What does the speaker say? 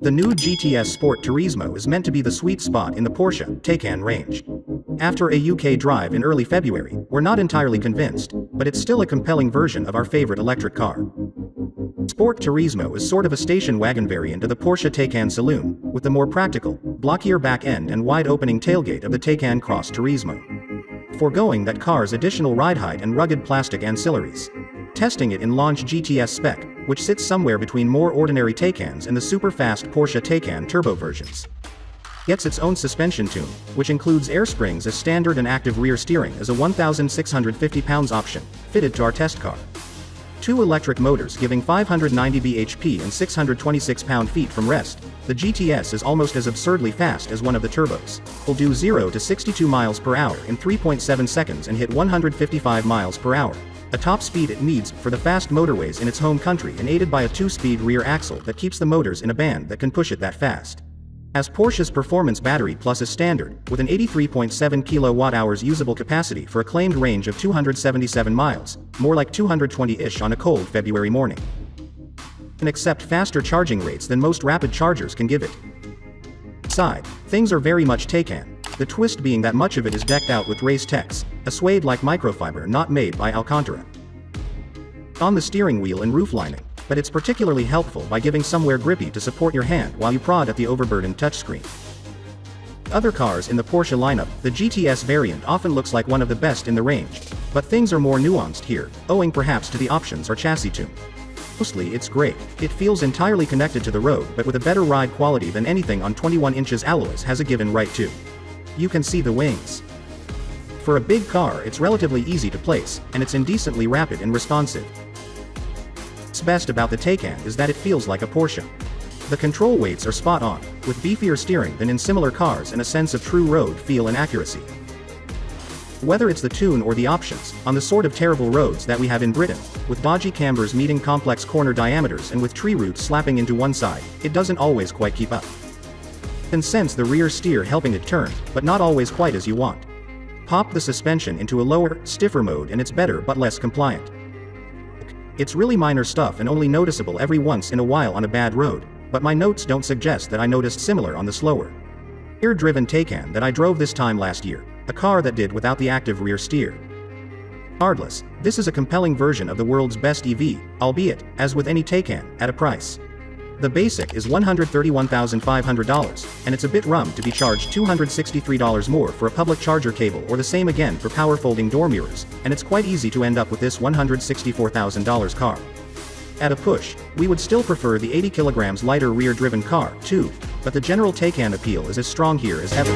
The new GTS Sport Turismo is meant to be the sweet spot in the Porsche Taycan range. After a UK drive in early February, we're not entirely convinced, but it's still a compelling version of our favorite electric car. Sport Turismo is sort of a station wagon variant of the Porsche Taycan Saloon, with the more practical, blockier back end and wide-opening tailgate of the Taycan Cross Turismo, foregoing that car's additional ride height and rugged plastic ancillaries. Testing it in launch GTS spec, which sits somewhere between more ordinary Taycans and the super-fast Porsche Taycan turbo versions. Gets its own suspension tune, which includes air springs as standard and active rear steering as a 1,650 pounds option, fitted to our test car. Two electric motors giving 590 bhp and 626 pound-feet from rest, the GTS is almost as absurdly fast as one of the turbos. Will do 0 to 62 miles per hour in 3.7 seconds and hit 155 miles per hour. A top speed it needs for the fast motorways in its home country, and aided by a 2-speed rear axle that keeps the motors in a band that can push it that fast. Has Porsche's Performance Battery Plus as standard, with an 83.7 kWh usable capacity for a claimed range of 277 miles, more like 220-ish on a cold February morning. Can accept faster charging rates than most rapid chargers can give it. Side, things are very much Taycan, the twist being that much of it is decked out with race text, a suede-like microfiber not made by Alcantara on the steering wheel and roof lining, but it's particularly helpful by giving somewhere grippy to support your hand while you prod at the overburdened touchscreen. Other cars in the Porsche lineup, the GTS variant often looks like one of the best in the range, but things are more nuanced here, owing perhaps to the options or chassis tune. Mostly it's great, it feels entirely connected to the road but with a better ride quality than anything on 21 inches alloys has a given right to. You can see the wings. For a big car it's relatively easy to place, and it's indecently rapid and responsive. What's best about the Taycan is that it feels like a Porsche. The control weights are spot on, with beefier steering than in similar cars and a sense of true road feel and accuracy. Whether it's the tune or the options, on the sort of terrible roads that we have in Britain, with dodgy cambers meeting complex corner diameters and with tree roots slapping into one side, it doesn't always quite keep up. You can sense the rear steer helping it turn, but not always quite as you want. Pop the suspension into a lower, stiffer mode and it's better but less compliant. It's really minor stuff and only noticeable every once in a while on a bad road, but my notes don't suggest that I noticed similar on the slower, rear-driven Taycan that I drove this time last year, a car that did without the active rear steer. Regardless, this is a compelling version of the world's best EV, albeit, as with any Taycan, at a price. The basic is $131,500, and it's a bit rum to be charged $263 more for a public charger cable or the same again for power folding door mirrors, and it's quite easy to end up with this $164,000 car. At a push, we would still prefer the 80 kilograms lighter rear-driven car, too, but the general Taycan appeal is as strong here as ever.